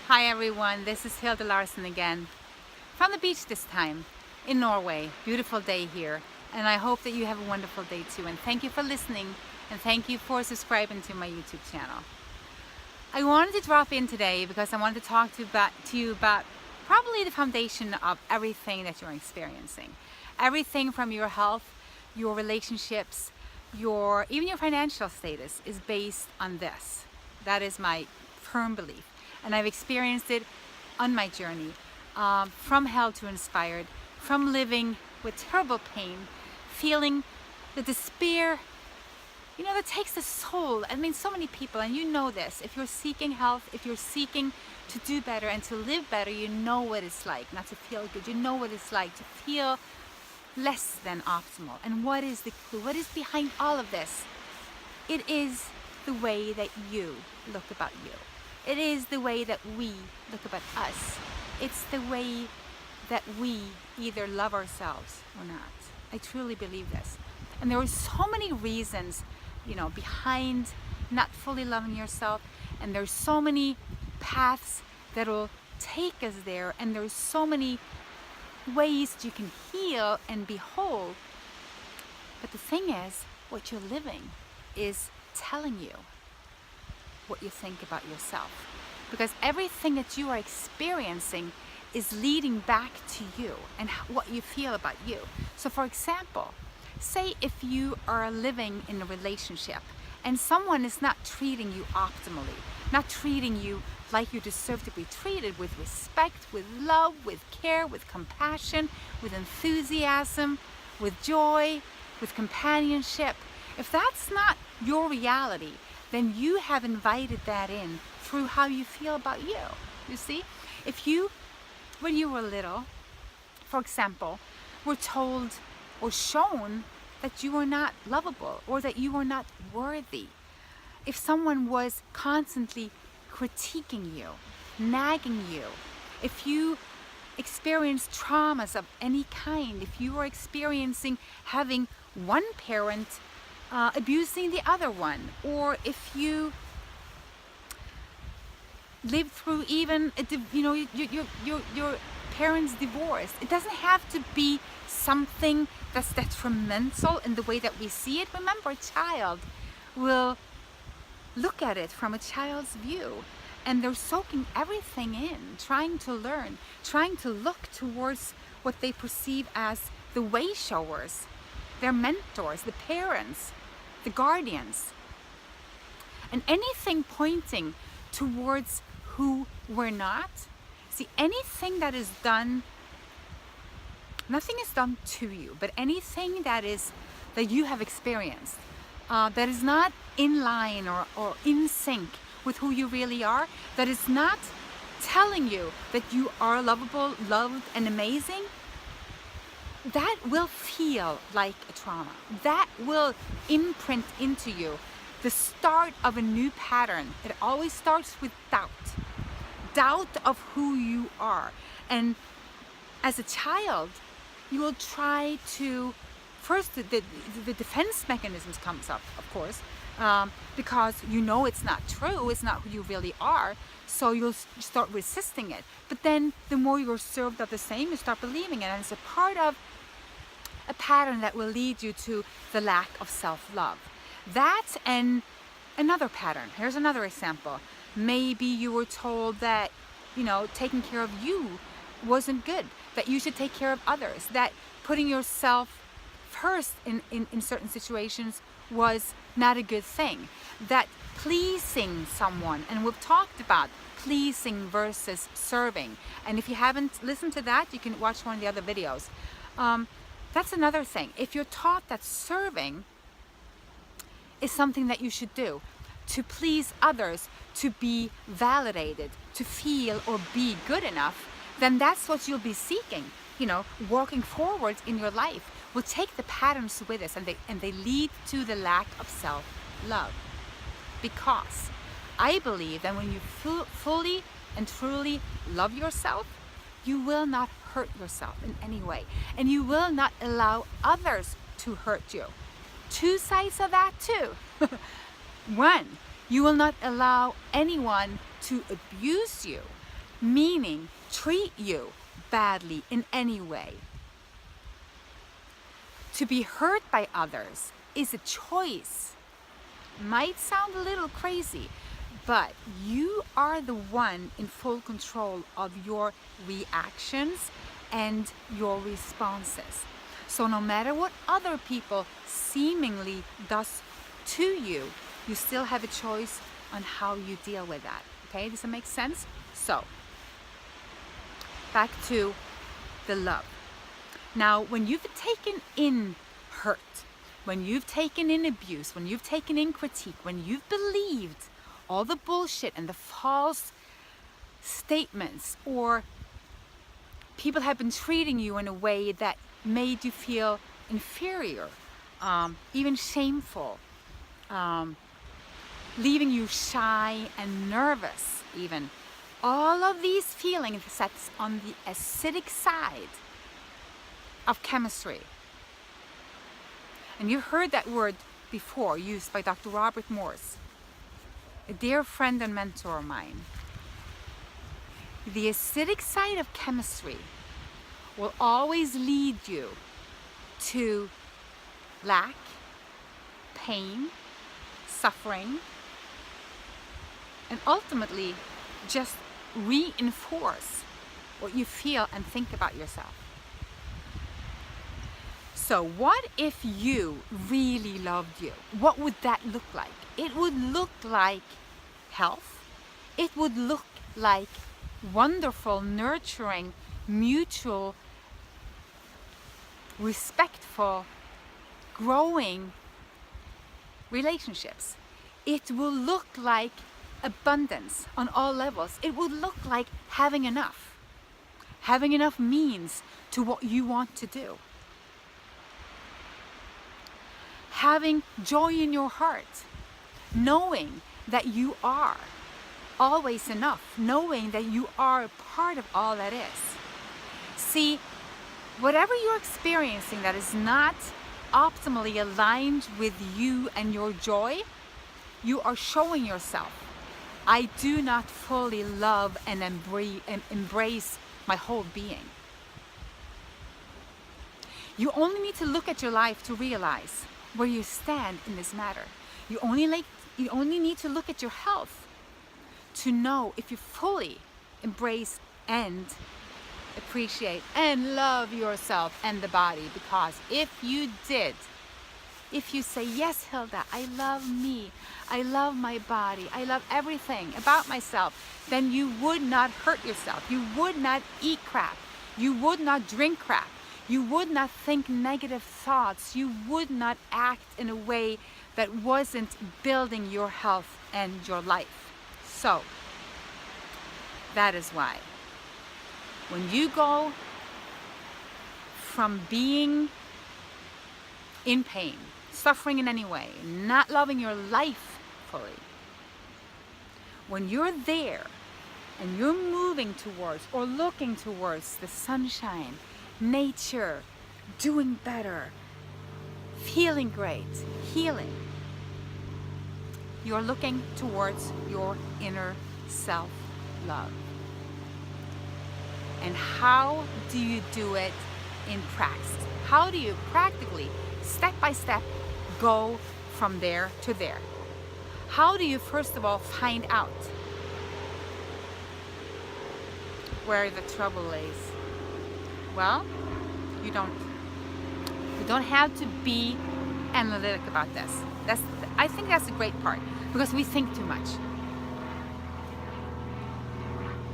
Hi everyone, this is Hilde Larsen again. From the beach this time, in Norway. Beautiful day here, and I hope that you have a wonderful day too. And thank you for listening, and thank you for subscribing to my YouTube channel. I wanted to drop in today because I wanted to talk to you about probably the foundation of everything that you're experiencing. Everything from your health, your relationships, even your financial status is based on this. That is my firm belief. And I've experienced it on my journey, from hell to inspired, from living with terrible pain, feeling the despair, that takes the soul. I mean, so many people, and you know this, if you're seeking health, if you're seeking to do better and to live better, you know what it's like not to feel good. You know what it's like to feel less than optimal. And what is the clue? What is behind all of this? It is the way that you look about you. It is the way that we look about us. It's the way that we either love ourselves or not. I truly believe this. And there are so many reasons, behind not fully loving yourself. And there's so many paths that will take us there. And there's so many ways that you can heal and be whole. But the thing is, what you're living is telling you what you think about yourself, because everything that you are experiencing is leading back to you and what you feel about you. So for example, say if you are living in a relationship and someone is not treating you optimally, not treating you like you deserve to be treated, with respect, with love, with care, with compassion, with enthusiasm, with joy, with companionship. If that's not your reality, then you have invited that in through how you feel about you. You see, if you, when you were little, for example, were told or shown that you were not lovable or that you were not worthy, if someone was constantly critiquing you, nagging you, if you experienced traumas of any kind, if you were experiencing having one parent abusing the other one, or if you lived through even your parents' divorce, it doesn't have to be something that's detrimental in the way that we see it. Remember, a child will look at it from a child's view, and they're soaking everything in, trying to learn, trying to look towards what they perceive as the way showers, their mentors, the parents, the guardians, and anything pointing towards who we're not. See, anything that is done, nothing is done to you, but anything that you have experienced that is not in line or in sync with who you really are, that is not telling you that you are lovable, loved, and amazing, that will feel like a trauma. That will imprint into you the start of a new pattern. It always starts with doubt of who you are. And as a child, you will try to, first the defense mechanisms comes up, of course, because it's not true, it's not who you really are, so you'll start resisting it. But then the more you're served of the same, you start believing it, and it's a part of a pattern that will lead you to the lack of self-love. That and another pattern. Here's another example. Maybe you were told that, taking care of you wasn't good, that you should take care of others, that putting yourself first in certain situations was not a good thing, that pleasing someone, and we've talked about pleasing versus serving, and if you haven't listened to that, you can watch one of the other videos. That's another thing. If you're taught that serving is something that you should do to please others, to be validated, to feel or be good enough, then that's what you'll be seeking. Walking forward in your life will take the patterns with us, and they lead to the lack of self-love. Because I believe that when you fully and truly love yourself, you will not hurt yourself in any way, and you will not allow others to hurt you. Two sides of that too. One, you will not allow anyone to abuse you. meaning treat you badly in any way. To be hurt by others is a choice. Might sound a little crazy, but you are the one in full control of your reactions and your responses. So no matter what other people seemingly does to you, you still have a choice on how you deal with that. Okay, does that make sense? So, back to the love. Now, when you've taken in hurt, when you've taken in abuse, when you've taken in critique, when you've believed all the bullshit and the false statements, or people have been treating you in a way that made you feel inferior, even shameful, leaving you shy and nervous even. All of these feelings sets on the acidic side of chemistry. And you've heard that word before, used by Dr. Robert Morse, a dear friend and mentor of mine. The acidic side of chemistry will always lead you to lack, pain, suffering, and ultimately just reinforce what you feel and think about yourself. So what if you really loved you? What would that look like? It would look like health. It would look like wonderful, nurturing, mutual, respectful, growing relationships. It will look like abundance on all levels. It would look like having enough. Having enough means to what you want to do. Having joy in your heart, knowing that you are always enough, knowing that you are a part of all that is. See, whatever you're experiencing that is not optimally aligned with you and your joy, you are showing yourself, I do not fully love and embrace my whole being. You only need to look at your life to realize where you stand in this matter. You only need to look at your health to know if you fully embrace and appreciate and love yourself and the body. Because if you did, if you say, yes, Hilde, I love me, I love my body, I love everything about myself, then you would not hurt yourself. You would not eat crap. You would not drink crap. You would not think negative thoughts. You would not act in a way that wasn't building your health and your life. So, that is why when you go from being in pain, suffering in any way, not loving your life fully, when you're there and you're moving towards or looking towards the sunshine, nature, doing better, feeling great, healing, you're looking towards your inner self-love. And how do you do it in practice? How do you practically, step by step, go from there to there? How do you first of all find out where the trouble lays? Well, you don't have to be analytic about this. I think that's a great part, because we think too much.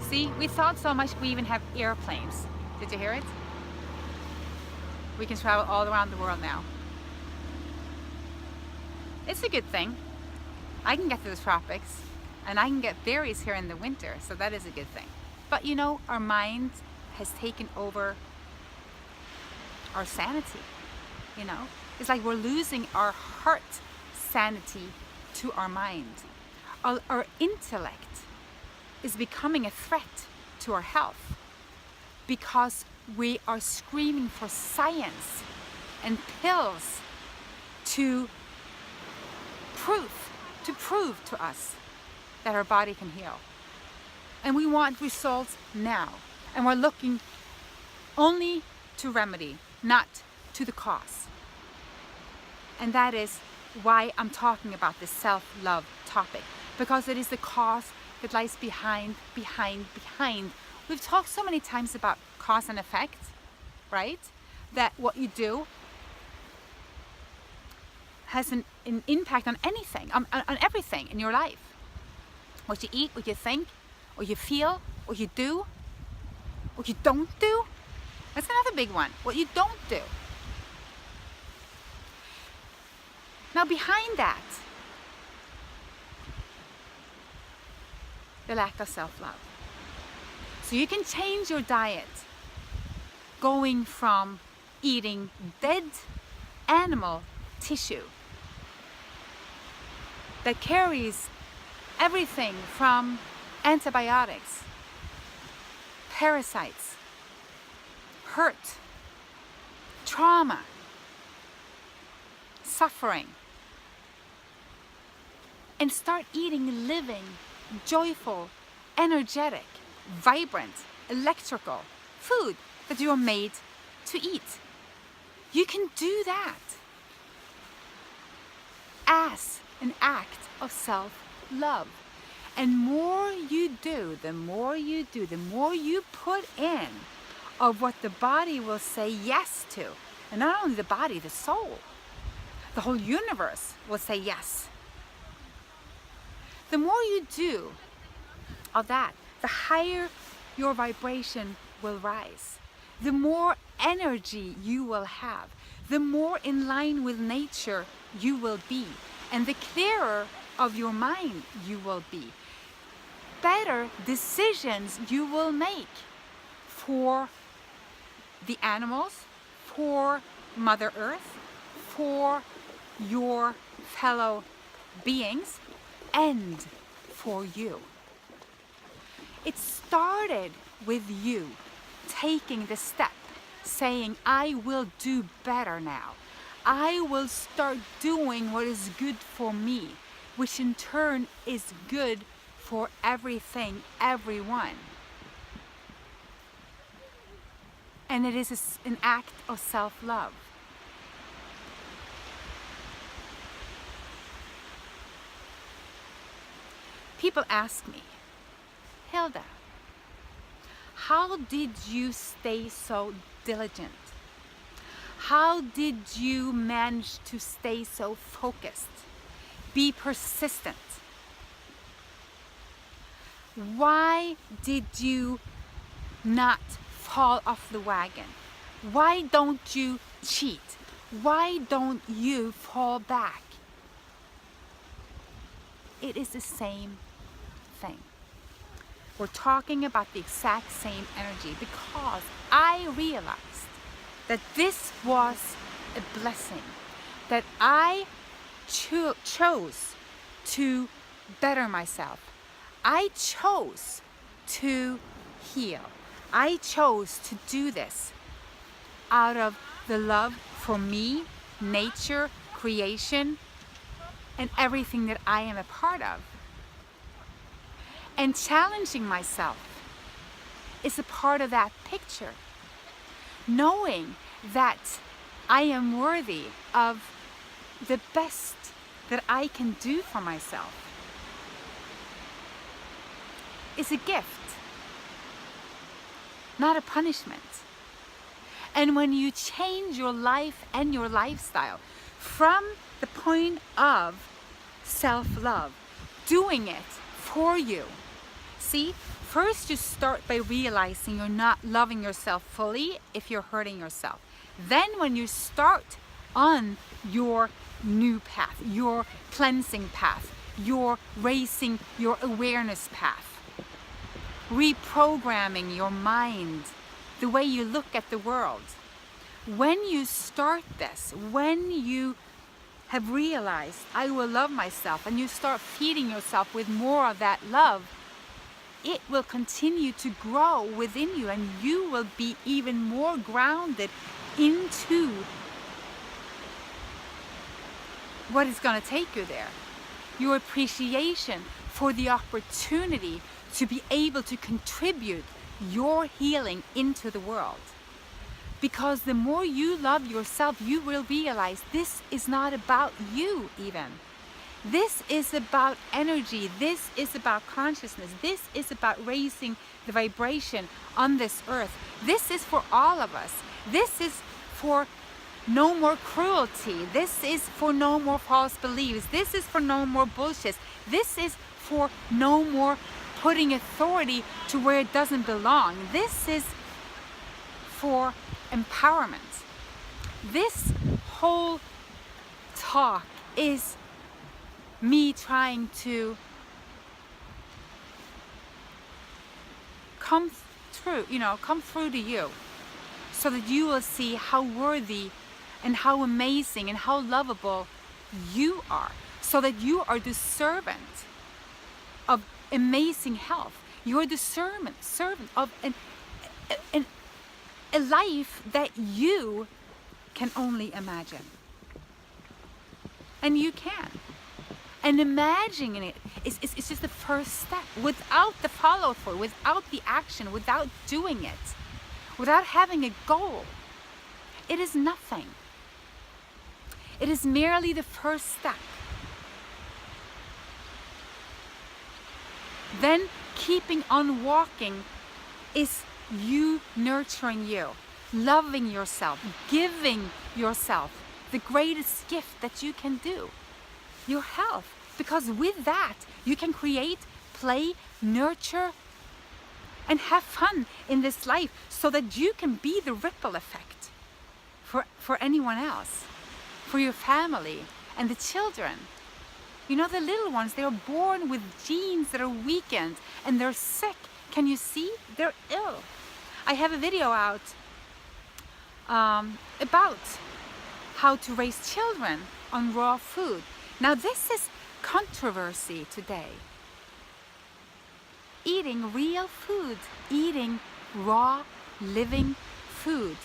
See, we thought so much we even have airplanes. Did you hear it? We can travel all around the world now. It's a good thing. I can get to the tropics, and I can get berries here in the winter, so that is a good thing. But you know, our mind has taken over our sanity. You know, it's like we're losing our heart sanity to our mind. Our intellect is becoming a threat to our health, because we are screaming for science and pills to prove to us that our body can heal. And we want results now. And we're looking only to remedy, not to the cause. And that is why I'm talking about this self-love topic, because it is the cause that lies behind. We've talked so many times about cause and effect, right? That what you do has an impact on anything, on everything in your life. What you eat, what you think, what you feel, what you do, what you don't do. That's another big one. What you don't do. Now behind that, the lack of self-love. So you can change your diet going from eating dead animal tissue that carries everything from antibiotics, parasites, hurt, trauma, suffering, and start eating living, joyful, energetic, vibrant, electrical food that you are made to eat. You can do that as an act of self-love. And more you do, the more you put in of what the body will say yes to. And not only the body, the soul. The whole universe will say yes. The more you do of that, the higher your vibration will rise. The more energy you will have. The more in line with nature you will be. And the clearer of your mind you will be. Better decisions you will make for the animals, for Mother Earth, for your fellow beings, and for you. It started with you taking the step, saying, I will do better now. I will start doing what is good for me, which in turn is good for everything, everyone. And it is an act of self-love. People ask me, Hilde, how did you stay so diligent? How did you manage to stay so focused? Be persistent? Why did you not fall off the wagon? Why don't you cheat? Why don't you fall back? It is the same thing. We're talking about the exact same energy because I realized that this was a blessing, that I chose to better myself. I chose to heal. I chose to do this out of the love for me, nature, creation, and everything that I am a part of. And challenging myself is a part of that picture. Knowing that I am worthy of the best that I can do for myself is a gift, not a punishment. And when you change your life and your lifestyle from the point of self-love, doing it for you. See, first you start by realizing you're not loving yourself fully if you're hurting yourself. Then when you start on your new path, your cleansing path, your raising your awareness path, reprogramming your mind, the way you look at the world. When you start this, when you have realized I will love myself and you start feeding yourself with more of that love, it will continue to grow within you and you will be even more grounded into what is going to take you there. Your appreciation for the opportunity to be able to contribute your healing into the world. Because the more you love yourself, you will realize this is not about you even. This is about energy. This is about consciousness. This is about raising the vibration on this earth. This is for all of us. This is for no more cruelty. This is for no more false beliefs. This is for no more bullshit. This is for no more putting authority to where it doesn't belong. This is for empowerment. This whole talk is me trying to come through to you, so that you will see how worthy and how amazing and how lovable you are, so that you are the servant of amazing health. You are the servant of a life that you can only imagine. And you can. And imagining it is just the first step. Without the follow through, without the action, without doing it, without having a goal, it is nothing. It is merely the first step. Then keeping on walking is you nurturing you, loving yourself, giving yourself the greatest gift that you can do, your health. Because with that, you can create, play, nurture, and have fun in this life, so that you can be the ripple effect for anyone else, for your family and the children. You know, the little ones, they are born with genes that are weakened and they're sick. Can you see? They're ill. I have a video out about how to raise children on raw food. Now this is controversy today. Eating real food, eating raw, living food.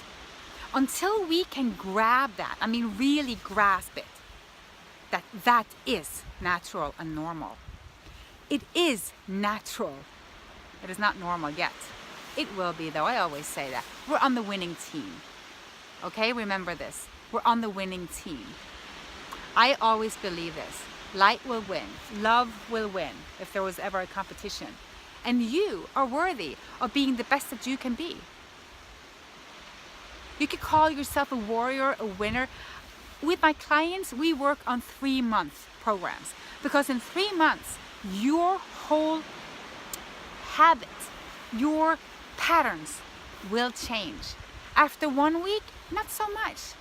Until we can grab that, I mean really grasp it, that is natural and normal. It is natural. It is not normal yet. It will be though, I always say that. We're on the winning team. Okay, remember this. We're on the winning team. I always believe this. Light will win. Love will win if there was ever a competition. And you are worthy of being the best that you can be. You could call yourself a warrior, a winner. With my clients, we work on 3-month programs. Because in 3 months, your whole habit, your patterns will change. After 1 week, not so much.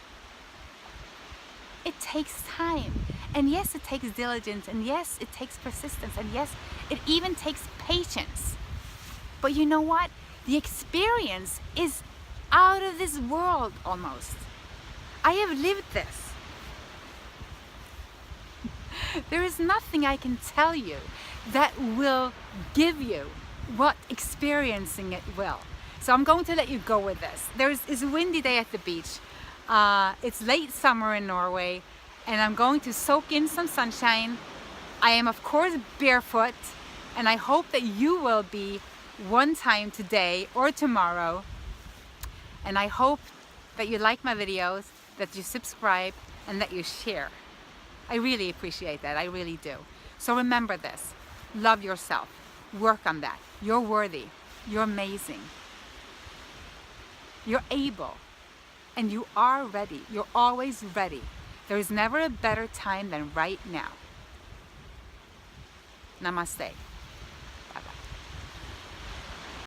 It takes time. And yes, it takes diligence. And yes, it takes persistence. And yes, it even takes patience. But you know what? The experience is out of this world almost. I have lived this. There is nothing I can tell you that will give you what experiencing it will. So I'm going to let you go with this. It's a windy day at the beach. It's late summer in Norway, and I'm going to soak in some sunshine. I am of course barefoot, and I hope that you will be one time today or tomorrow. And I hope that you like my videos, that you subscribe, and that you share. I really appreciate that, I really do. So remember this, love yourself, work on that. You're worthy, you're amazing. You're able, and you are ready. You're always ready. There is never a better time than right now. Namaste.